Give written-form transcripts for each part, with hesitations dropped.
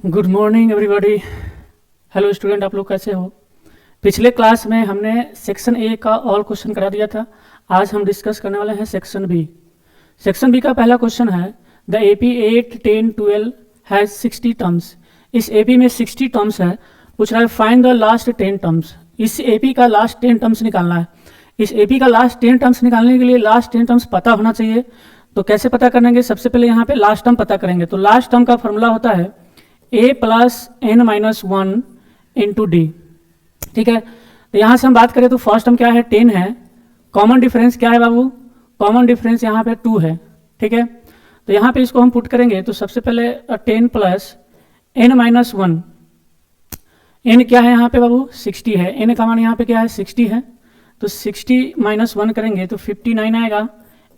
Good morning everybody. Hello student, आप लोग कैसे हो? पिछले क्लास में हमने सेक्शन ए का ऑल क्वेश्चन करा दिया था। आज हम डिस्कस करने वाले हैं सेक्शन बी। सेक्शन बी का पहला क्वेश्चन है द एपी 8, 10, 12 हैज़ 60 टर्म्स। इस एपी में 60 टर्म्स है। पूछ रहा है फाइंड द लास्ट 10 टर्म्स। इस एपी का लास्ट 10 टर्म्स निकालना है। इस एपी का लास्ट 10 टर्म्स निकालने के लिए लास्ट 10 टर्म्स पता होना चाहिए। तो कैसे पता करेंगे? सबसे पहले यहाँ पे लास्ट टर्म पता करेंगे। तो लास्ट टर्म का फॉर्मूला होता है a plus n minus 1 into D. ठीक है, तो यहाँ से हम बात करें तो फर्स्ट टर्म क्या है? 10 है। कॉमन डिफरेंस क्या है बाबू? कॉमन डिफरेंस यहाँ पे 2 है। ठीक है, तो यहाँ पे इसको हम पुट करेंगे तो सबसे पहले 10 प्लस एन माइनस 1। एन क्या है यहाँ पे बाबू? 60 है। एन का मान यहाँ पे क्या है? 60 है। तो 60 माइनस 1 करेंगे तो 59 आएगा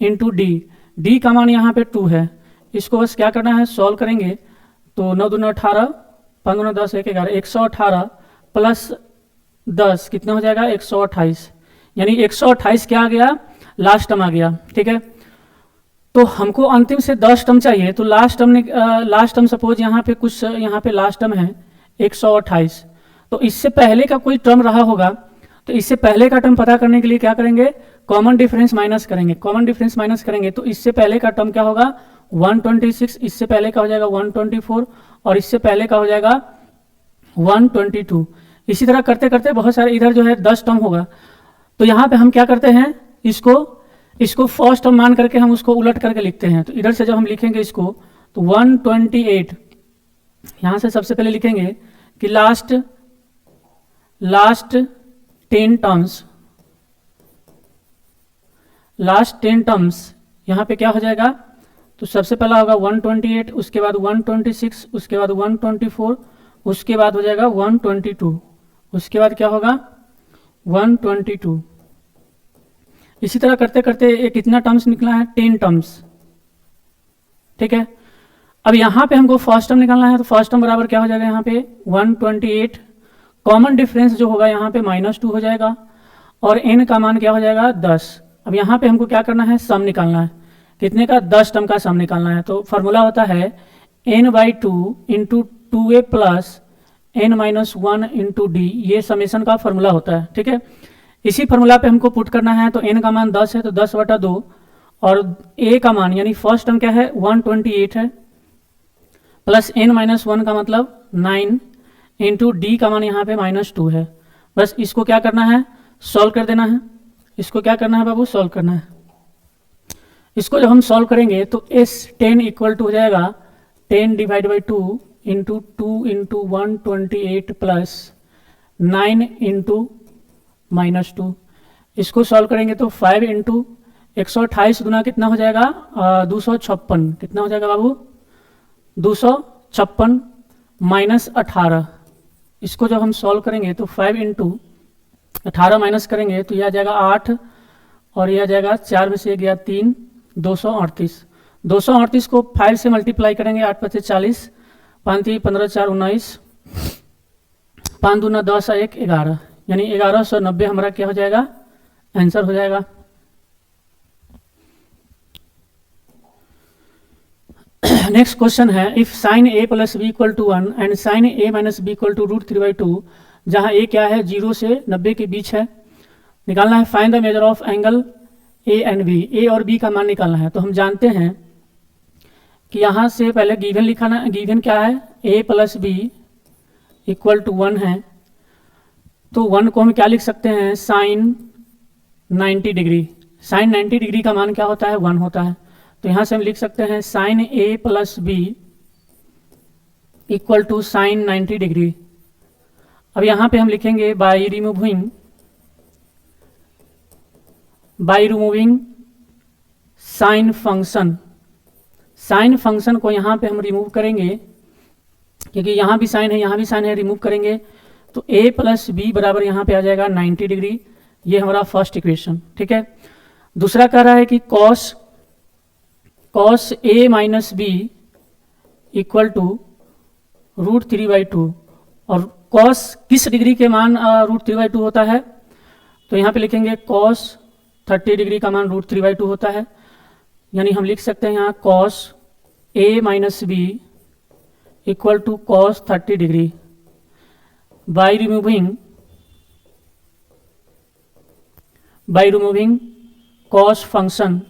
इंटू डी। डी का मान यहाँ पे 2 है। इसको बस क्या करना है? सॉल्व करेंगे तो 9 दूना 18, 5 दूना 10, 1 11, 118 प्लस 10 कितना हो जाएगा? 128। यानी 128 क्या आ गया? लास्ट टर्म आ गया। ठीक है, तो हमको अंतिम से 10 टर्म चाहिए। तो लास्ट टर्म सपोज यहाँ पे कुछ यहाँ पे लास्ट टर्म है 128। तो इससे पहले का कोई टर्म रहा होगा, तो इससे पहले का टर्म पता करने के लिए क्या करेंगे? कॉमन डिफरेंस माइनस करेंगे। कॉमन डिफरेंस माइनस करेंगे तो इससे पहले का टर्म क्या होगा? 126। इससे पहले का हो जाएगा 124 और इससे पहले का हो जाएगा 122। इसी तरह करते करते बहुत सारे इधर जो है 10 टर्म होगा। तो यहाँ पे हम क्या करते हैं? इसको फर्स्ट टर्म मान करके हम उसको उलट करके लिखते हैं। तो इधर से जब हम लिखेंगे इसको तो 128 यहाँ से सबसे पहले लिखेंगे कि लास्ट 10 टर्म्स, लास्ट 10 टर्म्स यहाँ पे क्या हो जाएगा? तो सबसे पहला होगा 128, उसके बाद 126, उसके बाद 124, उसके बाद हो जाएगा 122, उसके बाद क्या होगा? 122। इसी तरह करते करते ये कितना टर्म्स निकला है? 10 टर्म्स। ठीक है, अब यहाँ पे हमको फर्स्ट टर्म निकालना है। तो फर्स्ट टर्म बराबर क्या हो जाएगा? यहाँ पे 128। कॉमन डिफरेंस जो होगा यहाँ पे -2 हो जाएगा और n का मान क्या हो जाएगा? 10। अब यहाँ पे हमको क्या करना है? सम निकालना है। कितने का? 10 टर्म का सम निकालना है। तो फॉर्मूला होता है n/2 into 2a plus n minus 1 into D. ये समेशन का फॉर्मूला होता है। ठीक है, इसी फॉर्मूला पे हमको पुट करना है। तो n का मान 10 है तो 10/2 और a का मान यानी फर्स्ट टर्म क्या है? 128 है प्लस n माइनस 1 का मतलब 9 इंटू डी का मान यहाँ पे -2 है। बस इसको क्या करना है? सॉल्व कर देना है। इसको क्या करना है बाबू? सॉल्व करना है। इसको जब हम सॉल्व करेंगे तो S10 इक्वल टू हो जाएगा 10 divide by 2 into 2 into 128 plus 9 into -2। इसको सॉल्व करेंगे तो 5 इंटू 128 गुना कितना हो जाएगा? 256। कितना हो जाएगा बाबू? 256 माइनस 18। इसको जब हम सॉल्व करेंगे तो 5 इंटू 18 माइनस करेंगे तो यह आ जाएगा 8 और यह आ जाएगा 4 में से 1 गया 3, 238। 238 को 5 से मल्टीप्लाई करेंगे, 8 × 5 = 40, 5 × 3 = 15, 4 = 19, 5 दूना 10 और 1 11, यानी 1190 हमारा क्या हो जाएगा? आंसर हो जाएगा। नेक्स्ट क्वेश्चन है if sine a plus B equal to 1 and sine a minus B equal to √3/2, जहाँ a क्या है? 0 से 90 के बीच है। निकालना है find the measure of angle A and B. A और बी का मान निकालना है। तो हम जानते हैं कि यहाँ से पहले गिवन लिखाना। गिवन क्या है? a plus B equal to 1 है। तो 1 को हम क्या लिख सकते हैं? Sign 90 degree. साइन 90 डिग्री का मान क्या होता है? 1 होता है। तो यहाँ से हम लिख सकते हैं sine a plus B equal to sine 90 degree. अब यहाँ पे हम लिखेंगे by removing sine function. Sine function को यहाँ पे हम रिमूव करेंगे क्योंकि यहाँ भी साइन है, यहाँ भी साइन है। रिमूव करेंगे तो a प्लस बी बराबर यहाँ पे आ जाएगा 90 डिग्री। ये हमारा फर्स्ट इक्वेशन। ठीक है, दूसरा कह रहा है कि cos a minus B equal to √3/2 और cos किस डिग्री के मान √3/2 होता है? तो यहाँ पे लिखेंगे cos 30 डिग्री का मान √3/2 होता है। यानी हम लिख सकते हैं यहाँ cos a minus B equal to cos 30 degree by removing cos function.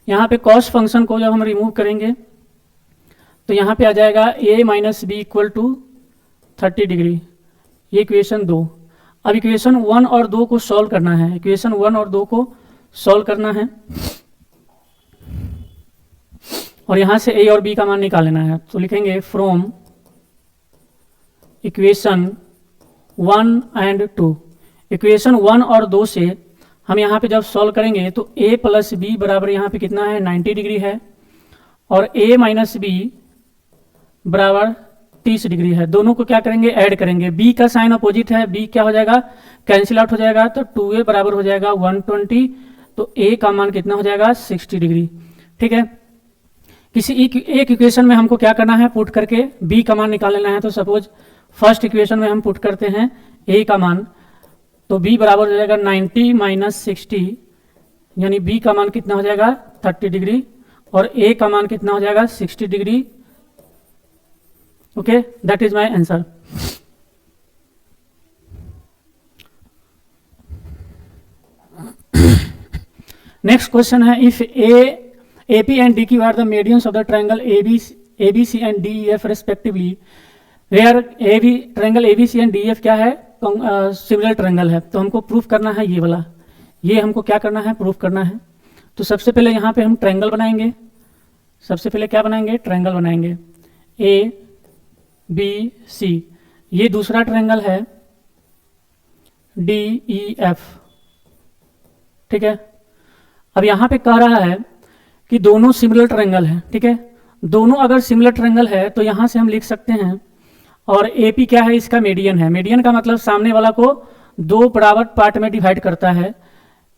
यहाँ पे कॉस फंक्शन को जब हम रिमूव करेंगे तो यहाँ पे आ जाएगा a minus B equal to 30 degree. ये इक्वेशन 2। अब इक्वेशन 1 और 2 को सॉल्व करना है। इक्वेशन 1 और 2 को सॉल्व करना है और यहाँ से a और b का मान निकाल लेना है। तो लिखेंगे फ्रॉम इक्वेशन 1 एंड 2। इक्वेशन 1 और 2 से हम यहाँ पे जब सॉल्व करेंगे तो a प्लस बी बराबर यहाँ पे कितना है 90 डिग्री है और a माइनस बी बराबर 30 डिग्री है। दोनों को क्या करेंगे, ऐड करेंगे। b का साइन अपोजिट है, b क्या हो जाएगा, कैंसिल आउट हो जाएगा। तो 2a बराबर हो जाएगा 120। तो a का मान कितना हो जाएगा 60 डिग्री। ठीक है, किसी एक इक्वेशन में हमको क्या करना है, पुट करके b का मान निकाल लेना है। तो सपोज फर्स्ट इक्वेशन में हम पुट करते हैं a का मान, तो b बराबर हो जाएगा 90 माइनस 60, यानी b का मान कितना हो जाएगा 30 डिग्री और a का मान कितना हो जाएगा 60 degree. Okay, that is my answer. Next question है, if AP and DQ are the medians of the triangle ABC and DEF respectively, where triangle ABC and DEF क्या है, सिमिलर ट्रायंगल है। तो हमको प्रूफ करना है ये वाला, ये हमको क्या करना है, प्रूफ करना है। तो सबसे पहले यहाँ पे हम ट्रायंगल बनाएंगे। सबसे पहले क्या बनाएंगे, ट्रायंगल बनाएंगे ABC। ये दूसरा ट्रायंगल है DEF। ठीक है, अब यहाँ पे कह रहा है कि दोनों सिमिलर ट्रायंगल है। ठीक है, दोनों अगर सिमिलर ट्रायंगल है तो यहाँ से हम लिख सकते हैं, और AP क्या है, इसका मीडियन है। मीडियन का मतलब सामने वाला को दो बराबर पार्ट में डिवाइड करता है,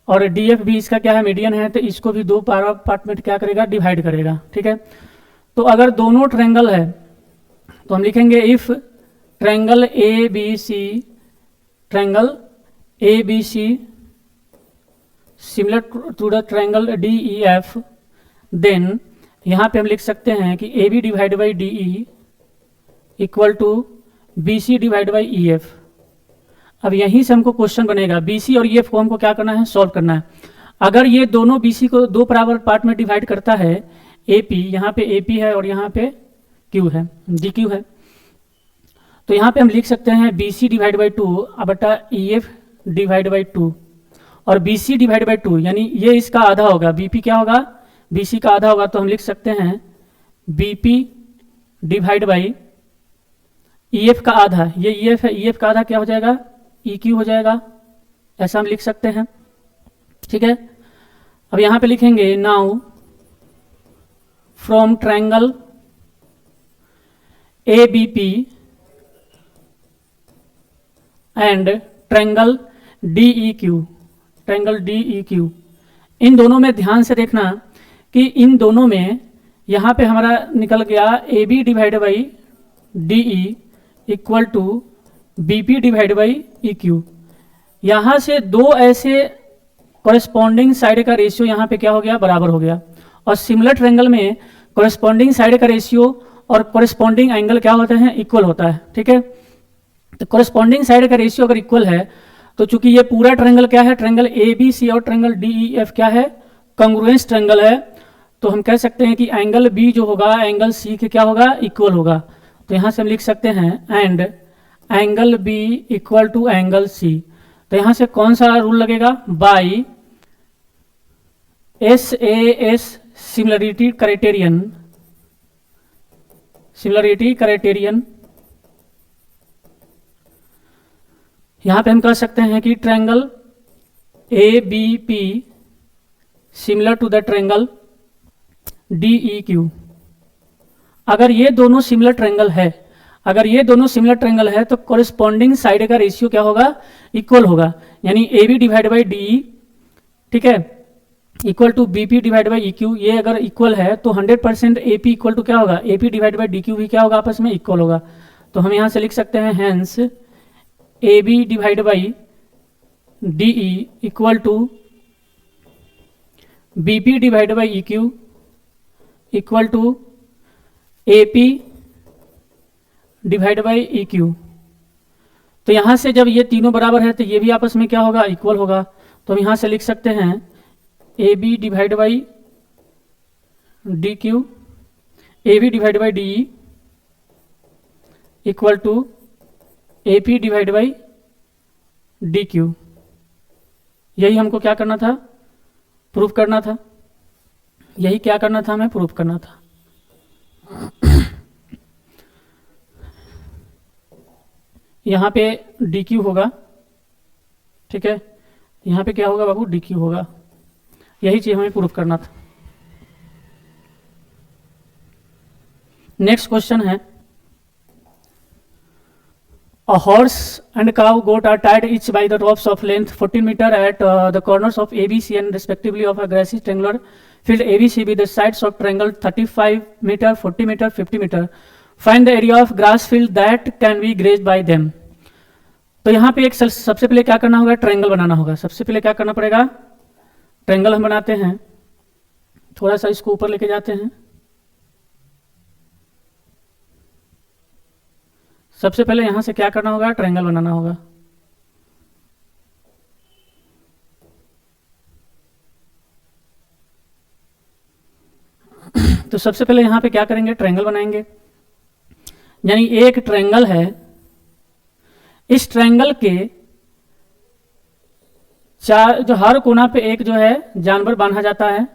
और DF भी इसका क्या है, मीडियन है, तो इसको भी दो बराबर पार्ट में क्या करेगा, डिवाइड करेगा। ठीक है, तो अगर दोनों ट्रायंगल है तो हम लिखेंगे if triangle ABC similar to the triangle DEF, then यहाँ पे हम लिख सकते हैं कि AB divide by DE equal to BC divide by EF। अब यहीं से हमको क्वेश्चन बनेगा, BC और EF को हमको क्या करना है, सॉल्व करना है। अगर ये दोनों BC को दो बराबर पार्ट में डिवाइड करता है, AP यहाँ पे AP है और यहाँ पे Q है, DQ है, तो यहाँ पे हम लिख सकते हैं BC डिवाइड बाई 2 बटा EF डिवाइड बाई 2, और BC डिवाइड बाई 2 यानी ये इसका आधा होगा, BP क्या होगा, BC का आधा होगा। तो हम लिख सकते हैं BP डिवाइड बाई EF का आधा, ये EF है, EF का आधा क्या हो जाएगा, EQ हो जाएगा। ऐसा हम लिख सकते हैं। ठीक है, अब यहाँ पे लिखेंगे now from triangle ABP and triangle DEQ, इन दोनों में ध्यान से देखना कि इन दोनों में यहाँ पे हमारा निकल गया AB divide by DE equal to BP divide by EQ। यहाँ से दो ऐसे कॉरेस्पॉन्डिंग साइड का रेशियो यहाँ पे क्या हो गया, बराबर हो गया। और सिमिलर ट्रायंगल में कॉरेस्पॉन्डिंग साइड का रेशियो और कॉरेस्पॉन्डिंग एंगल क्या होते हैं, इक्वल होता है। ठीक है, तो कॉरेस्पॉन्डिंग साइड का रेशियो अगर इक्वल है तो चूंकि ये पूरा ट्रायंगल क्या है, ट्रायंगल ABC और ट्रायंगल DEF क्या है, कॉन्ग्रुएंस ट्रायंगल है, तो हम कह सकते हैं कि एंगल B जो होगा एंगल C के क्या होगा, इक्वल होगा। तो यहाँ से हम लिख सकते हैं and angle B equal to angle C। तो यहाँ से कौन सा रूल लगेगा, बाई SAS सिमिलरिटी क्राइटेरियन। यहाँ पे हम कह सकते हैं कि triangle ABP similar to the triangle DEQ। अगर ये दोनों सिमिलर ट्रायंगल है, तो कॉरेस्पॉन्डिंग साइड का रेशियो क्या होगा, इक्वल होगा, यानी AB डिवाइड बाई DE, ठीक है, equal to BP divide by EQ। ये अगर इक्वल है तो 100% AP इक्वल टू क्या होगा, AP डिवाइड बाई DQ भी क्या होगा, आपस में इक्वल होगा। तो हम यहाँ से लिख सकते हैं hence AB divide by DE equal to BP divide by EQ equal to AP divide by EQ। तो यहाँ से जब ये तीनों बराबर है तो ये भी आपस में क्या होगा, इक्वल होगा। तो हम यहाँ से लिख सकते हैं AB divide by DQ, AB divide by DE equal to AP divide by DQ। यही हमको क्या करना था, प्रूफ करना था। यही क्या करना था, हमें प्रूफ करना था। यहाँ पे DQ होगा, ठीक है, यहाँ पे क्या होगा बाबू, DQ होगा। यही चीज हमें प्रूफ करना था। नेक्स्ट क्वेश्चन है, A horse and cow goat are tied each by the ropes of length 14 meter at the corners of ABC and respectively of a grassy triangular field ABC with the sides of triangle 35 meter, 40 meter, 50 meter. Find the area of grass field that can be grazed by them. तो यहाँ पे एक सबसे पहले क्या करना होगा, triangle बनाना होगा। सबसे पहले क्या करना पड़ेगा, ट्रायंगल हम बनाते हैं। थोड़ा सा इसको ऊपर लेके जाते हैं। सबसे पहले यहां से क्या करना होगा, ट्रायंगल बनाना होगा। तो सबसे पहले यहां पे क्या करेंगे, ट्रायंगल बनाएंगे। यानी एक ट्रायंगल है, इस ट्रायंगल के चार, जो हर कोना पे एक जो है जानवर बांधा जाता है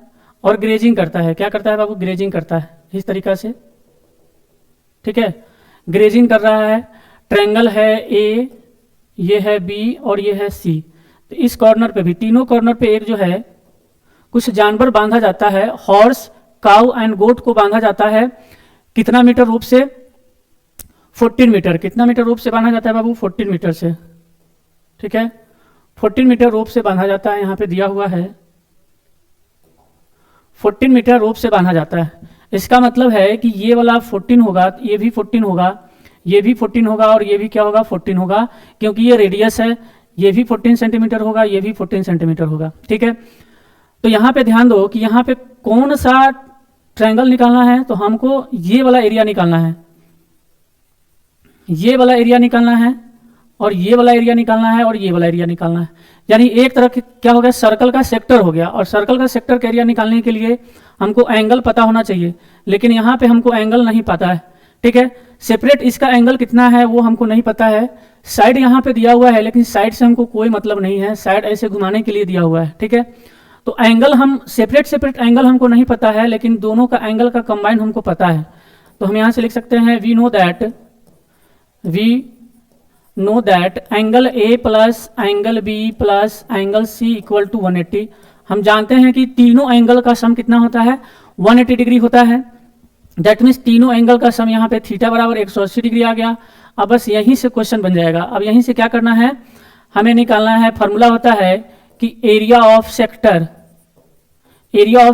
और ग्रेजिंग करता है। क्या करता है बाबू, ग्रेजिंग करता है इस तरीका से, ठीक है, ग्रेजिंग कर रहा है। ट्रायंगल है A, ये है B और ये है C। तो इस कॉर्नर पे भी, तीनों कॉर्नर पे एक जो है कुछ जानवर बांधा जाता है। हॉर्स, काउ एंड गोट को बांधा जाता है कितना मीटर रूप से, 14 मीटर। कितना मीटर रूप से बांधा जाता है बाबू, 14 मीटर से, ठीक है, 14 मीटर रूप से बांधा जाता है। यहाँ पे दिया हुआ है 14 मीटर रूप से बांधा जाता है। इसका मतलब है कि ये वाला 14 होगा, ये भी 14 होगा, ये भी 14 होगा और ये भी क्या होगा, 14 होगा, क्योंकि ये रेडियस है। ये भी 14 सेंटीमीटर होगा, ये भी 14 सेंटीमीटर होगा, ठीक है। तो यहाँ पे ध्यान दो कि यहाँ पे कौन सा ट्रायंगल निकालना है, तो हमको ये वाला एरिया निकालना है, ये वाला एरिया निकालना है और ये वाला एरिया निकालना है और ये वाला एरिया निकालना है। यानी एक तरह क्या हो गया, सर्कल का सेक्टर हो गया। और सर्कल का सेक्टर का एरिया निकालने के लिए हमको एंगल पता होना चाहिए, लेकिन यहाँ पे हमको एंगल नहीं पता है, ठीक है। सेपरेट इसका एंगल कितना है वो हमको नहीं पता है। साइड यहाँ पे दिया हुआ है, लेकिन साइड से हमको कोई मतलब नहीं है, साइड ऐसे घुमाने के लिए दिया हुआ है, ठीक है। तो एंगल हम सेपरेट एंगल हमको नहीं पता है, लेकिन दोनों का एंगल का कंबाइन हमको पता है। तो हम यहाँ से लिख सकते हैं we know that angle A plus angle B plus angle C equal to 180। हम जानते हैं कि तीनों एंगल का सम कितना होता है, 180 डिग्री होता है। दैट मीन्स तीनों एंगल का सम यहाँ पे थीटा बराबर 180 डिग्री आ गया। अब बस यहीं से क्वेश्चन बन जाएगा। अब यहीं से क्या करना है, हमें निकालना है, फॉर्मूला होता है कि एरिया ऑफ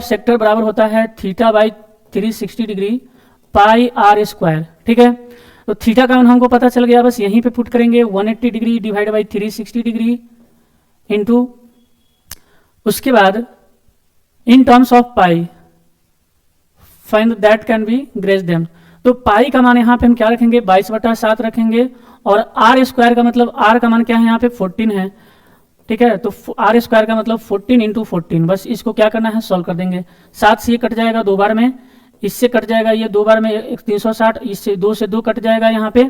सेक्टर बराबर होता है theta by 360 degree pi R square, ठीक है। तो थीटा का मान हमको पता चल गया, बस यहीं पे पुट करेंगे 180 degree divide by 360 degree into, उसके बाद in terms of pi find that can be graze them. तो पाई का मान यहाँ पे हम क्या रखेंगे, 22/7 रखेंगे। और R स्क्वायर का मतलब, R का मान क्या है यहाँ पे 14 है, ठीक है। तो R स्क्वायर का मतलब 14 इंटू 14। बस इसको क्या करना है, सॉल्व कर देंगे। 7 से ये कट जाएगा 2 बार में, इससे कट जाएगा ये 2 बार में 360, इससे 2 से 2 कट जाएगा यहाँ पे।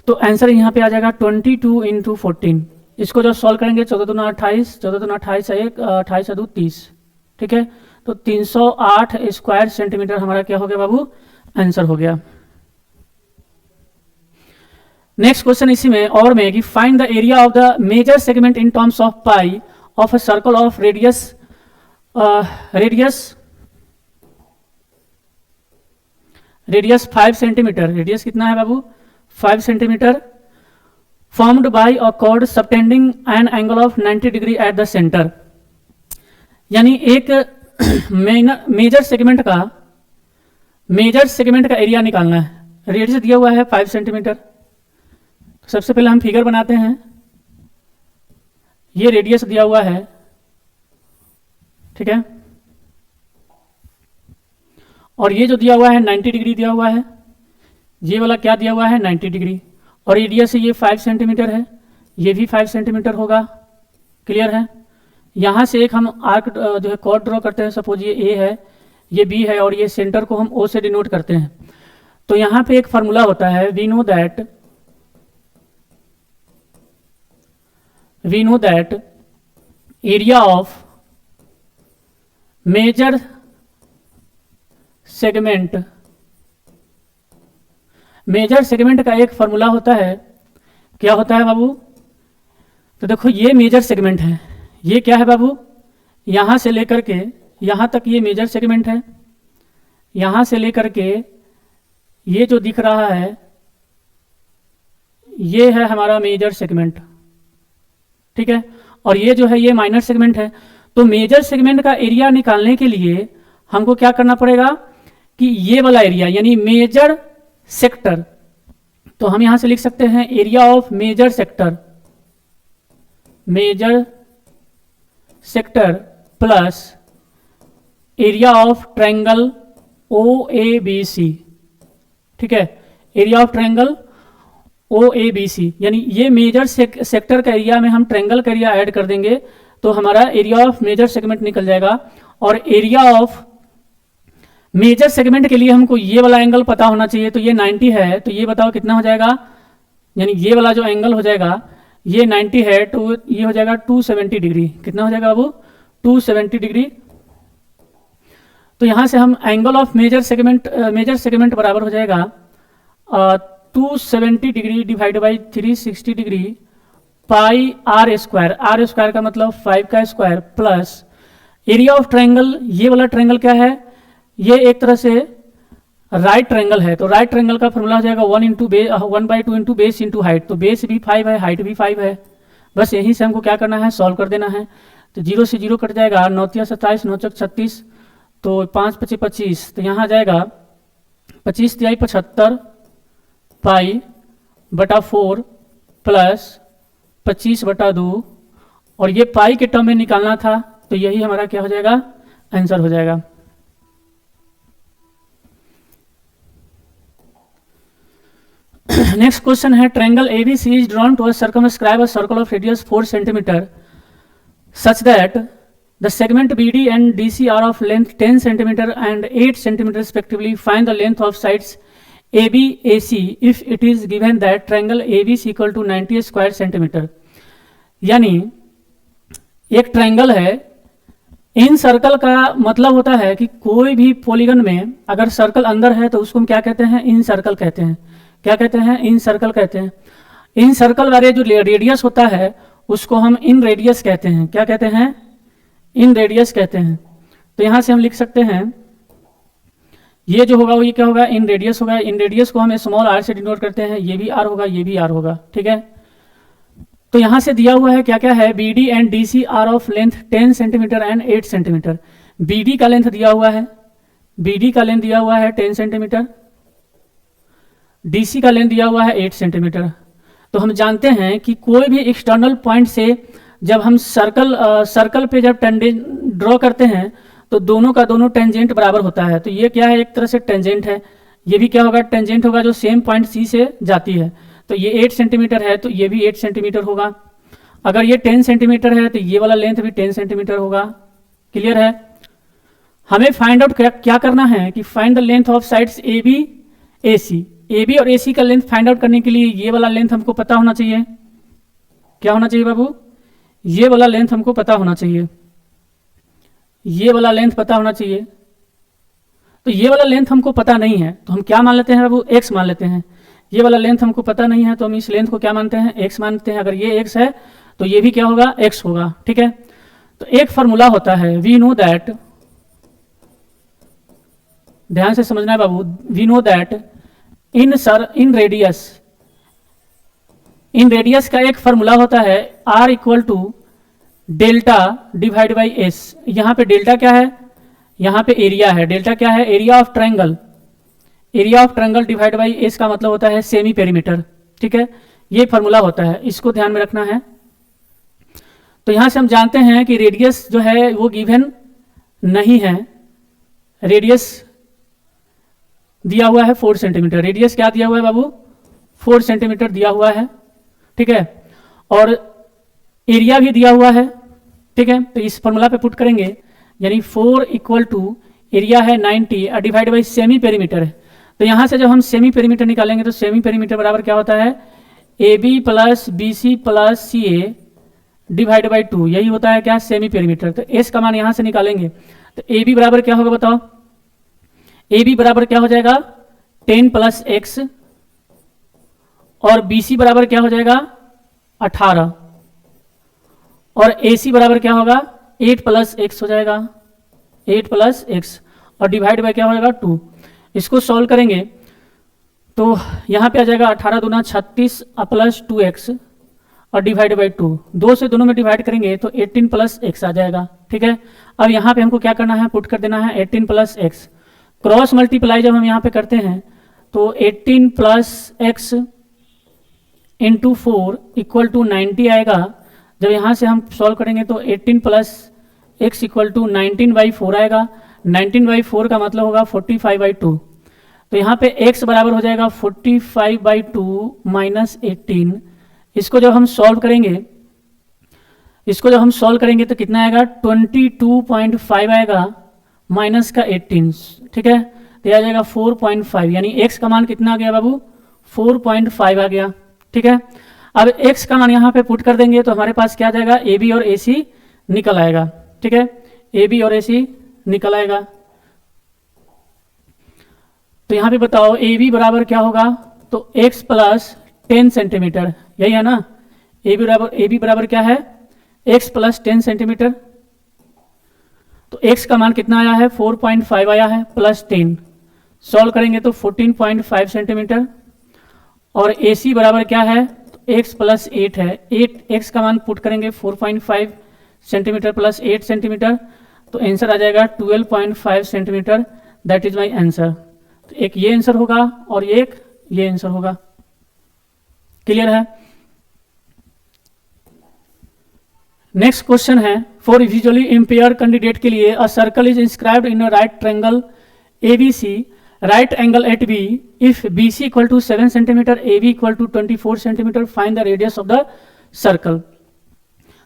तो आंसर यहाँ पे आ जाएगा 22 इंटू 14। इसको जब सॉल्व करेंगे 14 दूना 28, 14 दूना 28 है 1, 28 2 30, ठीक है। तो 308 स्क्वायर सेंटीमीटर हमारा क्या हो गया बाबू, आंसर हो गया। नेक्स्ट क्वेश्चन इसी में और में कि find the area of the major segment in terms of pi of a circle of radius 5 centimetre. Radius कितना है बाबू, 5 centimetre, formed by a chord subtending an angle of 90 degree at the centre. यानी एक major segment का area निकालना है। Radius दिया हुआ है 5 सेंटीमीटर। तो सबसे पहले हम फिगर बनाते हैं। ये रेडियस दिया हुआ है, ठीक है, और ये जो दिया हुआ है 90 डिग्री दिया हुआ है, ये वाला क्या दिया हुआ है 90 डिग्री, और एरिया से ये 5 सेंटीमीटर है, ये भी 5 सेंटीमीटर होगा। क्लियर है। यहाँ से एक हम आर्क जो है कॉर्ड ड्रॉ करते हैं, सपोज ये ए है, ये बी है, और ये सेंटर को हम ओ से डिनोट करते हैं। तो यहाँ पे एक फार्मूला होता है, we know that area of major segment का एक फार्मूला होता है, क्या होता है बाबू? तो देखो ये मेजर सेगमेंट है, ये क्या है बाबू? यहाँ से लेकर के यहाँ तक ये मेजर सेगमेंट है, यहाँ से लेकर के ये जो दिख रहा है ये है हमारा मेजर सेगमेंट, ठीक है, और ये जो है ये माइनर सेगमेंट है। तो मेजर सेगमेंट का एरिया निकालने के लिए हमको क्या करना पड़ेगा कि ये वाला एरिया यानी मेजर सेक्टर, तो हम यहां से लिख सकते हैं area of major sector plus area of triangle OABC, ठीक है, एरिया ऑफ ट्रायंगल OABC, यानी ये मेजर सेक्टर का एरिया में हम ट्रायंगल का एरिया ऐड कर देंगे तो हमारा एरिया ऑफ मेजर सेगमेंट निकल जाएगा। और एरिया ऑफ मेजर सेगमेंट के लिए हमको ये वाला एंगल पता होना चाहिए, तो ये 90 है, तो ये बताओ कितना हो जाएगा, यानी ये वाला जो एंगल हो जाएगा ये 90 है, तो ये हो जाएगा 270 डिग्री। कितना हो जाएगा बाबू? 270 डिग्री। तो यहाँ से हम एंगल ऑफ मेजर सेगमेंट बराबर हो जाएगा 270 degree divide by 360 degree pi R square का मतलब 5 का square plus area of triangle, ये वाला ट्रायंगल क्या है, ये एक तरह से राइट ट्रायंगल है, तो राइट ट्रायंगल का फॉर्मूला हो जाएगा 1/2 इंटू बेस इंटू हाइट, तो बेस भी 5 है, हाइट भी 5 है। बस यहीं से हमको क्या करना है, सॉल्व कर देना है। तो 0 से 0 कट जाएगा, 9 तिया 27, 9 चौक 36, तो 5 पचे 25, तो यहाँ आ जाएगा 25 तिहाई 75 पाई बटा 4 प्लस 25/2, और ये पाई के टर्म में निकालना था, तो यही हमारा क्या हो जाएगा, आंसर हो जाएगा। नेक्स्ट क्वेश्चन है, triangle ABC is drawn to circumscribe a circle of radius 4 centimetre such that the segment BD and DC are of length 10 centimeter and 8 centimeter respectively. Find the length of sides ABAC if it is given that triangle ABC equal to 90 square centimeter. यानी एक triangle है, इन circle का मतलब होता है कि कोई भी पॉलीगन में अगर सर्कल अंदर है तो उसको हम क्या कहते हैं, इन सर्कल कहते हैं। क्या कहते हैं, इन सर्कल कहते हैं। इन सर्कल वाले जो रेडियस होता है उसको हम इन रेडियस कहते हैं। क्या कहते हैं, इन रेडियस कहते हैं। तो यहां से हम लिख सकते हैं ये जो होगा वो ये क्या होगा, इन रेडियस होगा। इन रेडियस को हम स्मॉल r से डिनोट करते हैं, ये भी r होगा, ये भी r होगा, ठीक है। तो यहां से दिया हुआ है क्या क्या है, BD and DC are of length 10 centimetre and 8 centimetre. BD का लेंथ दिया हुआ है, BD का लेंथ दिया हुआ है 10 सेंटीमीटर, DC का लेंथ दिया हुआ है 8 सेंटीमीटर। तो हम जानते हैं कि कोई भी एक्सटर्नल पॉइंट से जब हम सर्कल पे जब टेंजेंट ड्रॉ करते हैं तो दोनों का दोनों टेंजेंट बराबर होता है। तो ये क्या है, एक तरह से टेंजेंट है, ये भी क्या होगा, टेंजेंट होगा जो सेम पॉइंट C से जाती है। तो ये 8 सेंटीमीटर है तो ये भी 8 सेंटीमीटर होगा। अगर ये 10 सेंटीमीटर है तो ये वाला लेंथ भी 10 सेंटीमीटर होगा। क्लियर है। हमें फाइंड आउट क्या करना है कि find the length of sides AB और AC का लेंथ फाइंड आउट करने के लिए ये वाला लेंथ हमको पता होना चाहिए। क्या होना चाहिए बाबू, ये वाला लेंथ हमको पता होना चाहिए, ये वाला लेंथ पता होना चाहिए। तो ये वाला लेंथ हमको पता नहीं है तो हम क्या मान लेते हैं बाबू, x मान लेते हैं। ये वाला लेंथ हमको पता नहीं है तो हम इस लेंथ को क्या मानते हैं, x मानते हैं। अगर ये x है तो ये भी क्या होगा, x होगा, ठीक है। तो एक फार्मूला होता है, वी नो दैट, ध्यान से समझना है बाबू, we know that in radius का एक फार्मूला होता है R equal to delta divide by S। यहाँ पे डेल्टा क्या है, यहाँ पे एरिया है। डेल्टा क्या है, area of triangle divide by S का मतलब होता है सेमी पेरीमीटर, ठीक है। ये फार्मूला होता है, इसको ध्यान में रखना है। तो यहाँ से हम जानते हैं कि रेडियस जो है वो गिवन नहीं है, रेडियस दिया हुआ है 4 सेंटीमीटर, रेडियस क्या दिया हुआ है बाबू 4 सेंटीमीटर दिया हुआ है, ठीक है, और एरिया भी दिया हुआ है, ठीक है। तो इस फॉर्मूला पे पुट करेंगे, यानी 4 इक्वल टू एरिया है 90 और डिवाइड बाई सेमी पेरीमीटर है। तो यहाँ से जब हम सेमी पेरीमीटर निकालेंगे तो सेमी पेरीमीटर बराबर क्या होता है A B plus B C plus C A divide by 2, यही होता है क्या सेमी पेरीमीटर। तो एस का मान यहाँ से निकालेंगे तो ए बी बराबर क्या होगा बताओ, ए बी बराबर क्या हो जाएगा 10 प्लस एक्स और बी सी बराबर क्या हो जाएगा 18 और ए सी बराबर क्या होगा 8 प्लस एक्स हो जाएगा, 8 प्लस एक्स और डिवाइड बाय क्या हो जाएगा 2। इसको सॉल्व करेंगे तो यहाँ पे आ जाएगा 18 दूना 36 प्लस 2x और डिवाइड बाई 2, 2 से दोनों में डिवाइड करेंगे तो 18 प्लस एक्स आ जाएगा, ठीक है। अब यहाँ पे हमको क्या करना है पुट कर देना है 18 प्लस एक्स, क्रॉस मल्टीप्लाई जब हम यहाँ पे करते हैं तो 18 plus X into 4 equal to 90 आएगा। जब यहाँ से हम सॉल्व करेंगे तो 18 प्लस एक्स इक्वल टू 19/4 आएगा, 19/4 का मतलब होगा 45/2। तो यहाँ पे x बराबर हो जाएगा 45/2 माइनस 18। इसको जब हम सॉल्व करेंगे तो कितना आएगा 22.5 आएगा माइनस का 18, ठीक है। तो आ जाएगा 4.5, यानी x का मान कितना आ गया बाबू 4.5 आ गया, ठीक है। अब x का मान यहाँ पे पुट कर देंगे तो हमारे पास क्या आ जाएगा ए बी और ए सी निकल आएगा, ठीक है, ए बी और ए सी निकल आएगा। तो यहाँ पे बताओ ए बी बराबर क्या होगा, तो x प्लस 10 सेंटीमीटर, यही है ना, ए बी बराबर क्या है x प्लस 10 सेंटीमीटर। तो x का मान कितना आया है 4.5 आया है प्लस 10, सॉल्व करेंगे तो 14.5 सेंटीमीटर और ए सी बराबर क्या है तो x प्लस 8 है, 8x का मान पुट करेंगे 4.5 सेंटीमीटर प्लस 8 सेंटीमीटर, तो आंसर आ जाएगा 12.5 centimetre, that is my answer. तो एक ये आंसर होगा और एक ये आंसर होगा, क्लियर है। नेक्स्ट क्वेश्चन है फॉर विजुअली इम्पेयर कैंडिडेट के लिए a circle is inscribed in a right triangle ABC, right angle at B, if BC equal to 7 centimetre, AB equal to 24 centimetre, find the radius of the circle.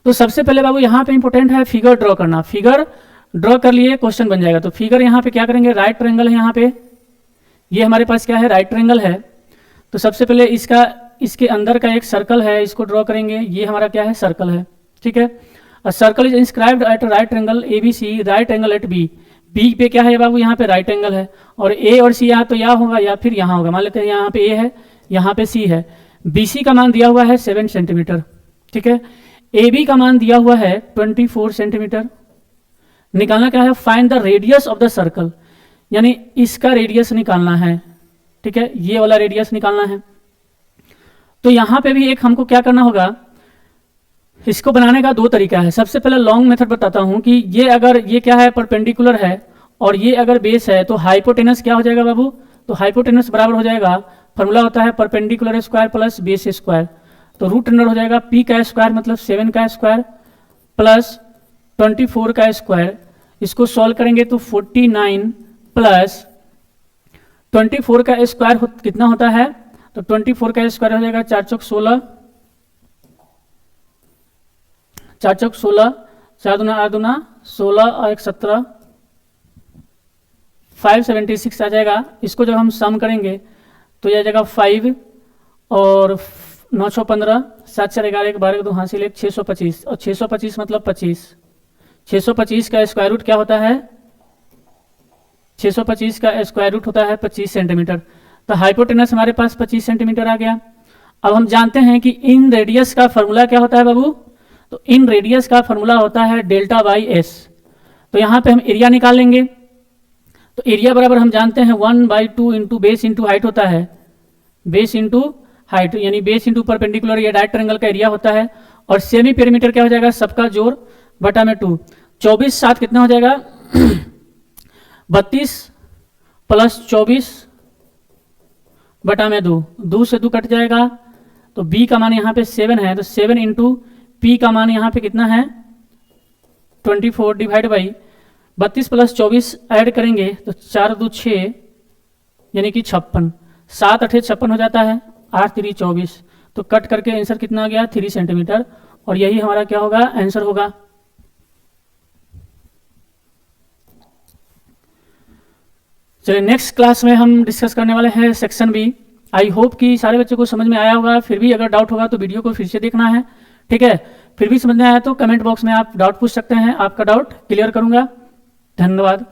तो सबसे पहले बाबू यहाँ पे important है figure draw करना, figure draw कर लिए क्वेश्चन बन जाएगा। तो फिगर यहाँ पे क्या करेंगे, राइट ट्रायंगल है, यहाँ पे ये हमारे पास क्या है राइट ट्रायंगल है। तो सबसे पहले इसके अंदर का एक सर्कल है, इसको ड्रॉ करेंगे, ये हमारा क्या है सर्कल है, ठीक है। A circle is inscribed at right triangle ABC, right angle at B, B पे क्या है बाबू यहाँ पे राइट एंगल है और A और C यहाँ तो यहाँ होगा या फिर यहाँ होगा, मान लेते हैं यहाँ पे A है यहाँ पे C है। BC का मान दिया हुआ है 7 सेंटीमीटर, ठीक है। AB का मान दिया हुआ है 24 सेंटीमीटर। निकालना क्या है, find the radius of the circle, यानी इसका रेडियस निकालना है, ठीक है, ये वाला रेडियस निकालना है। तो यहाँ पे भी एक हमको क्या करना होगा, इसको बनाने का 2 तरीका है। सबसे पहले लॉन्ग मेथड बताता हूँ कि ये अगर ये क्या है परपेंडिकुलर है और ये अगर बेस है तो हाइपोटेनस क्या हो जाएगा बाबू, तो हाइपोटेनस बराबर हो जाएगा, फॉर्मूला होता है perpendicular square plus base square. तो रूट अंडर हो जाएगा p का स्क्वायर मतलब 7 का स्क्वायर प्लस 24 का स्क्वायर। इसको सॉल्व करेंगे तो 49 प्लस 24 का स्क्वायर कितना होता है, तो 24 का स्क्वायर हो जाएगा 4 चौक 16, 4 चौक 16, 4 दूना 8 दूना 16 और 1 17, 576 आ जाएगा। इसको जब हम सम करेंगे तो यह आ जाएगा 5 और 9 6 15, 7 4 11 1 12 2 हासिल 1 625 और 625 मतलब 25, 625 का स्क्वायर रूट क्या होता है, 625 का स्क्वायर रूट होता है 25 सेंटीमीटर। तो हाइपोटेनस हमारे पास 25 सेंटीमीटर आ गया। अब हम जानते हैं कि इन रेडियस का फॉर्मूला क्या होता है बाबू, तो इन रेडियस का फॉर्मूला होता है डेल्टा बाई एस। तो यहाँ पे हम एरिया निकाल लेंगे, तो एरिया बराबर हम जानते हैं 1/2 इंटू बेस इंटू हाइट होता है, बेस इंटू हाइट, यानी बेस इंटू परपेंडिकुलर, ये राइट ट्रायंगल का एरिया होता है। और सेमी पेरीमीटर क्या हो जाएगा, सबका जोड़ बटा में 2, 24 7 कितना हो जाएगा 32 प्लस 24 बटा में 2, 2 से 2 कट जाएगा। तो B का मान यहाँ पे 7 है, तो 7 इंटू P का मान यहाँ पे कितना है 24 डिवाइड बाई 32 प्लस 24 ऐड करेंगे तो 4 2 6 यानी कि 56, 7 8 56 हो जाता है, 8 3 24, तो कट करके आंसर कितना आ गया 3 सेंटीमीटर, और यही हमारा क्या होगा आंसर होगा। चलिए नेक्स्ट क्लास में हम डिस्कस करने वाले हैं सेक्शन बी। आई होप कि सारे बच्चों को समझ में आया होगा, फिर भी अगर डाउट होगा तो वीडियो को फिर से देखना है, ठीक है। फिर भी समझ में आया तो कमेंट बॉक्स में आप डाउट पूछ सकते हैं, आपका डाउट क्लियर करूंगा। धन्यवाद।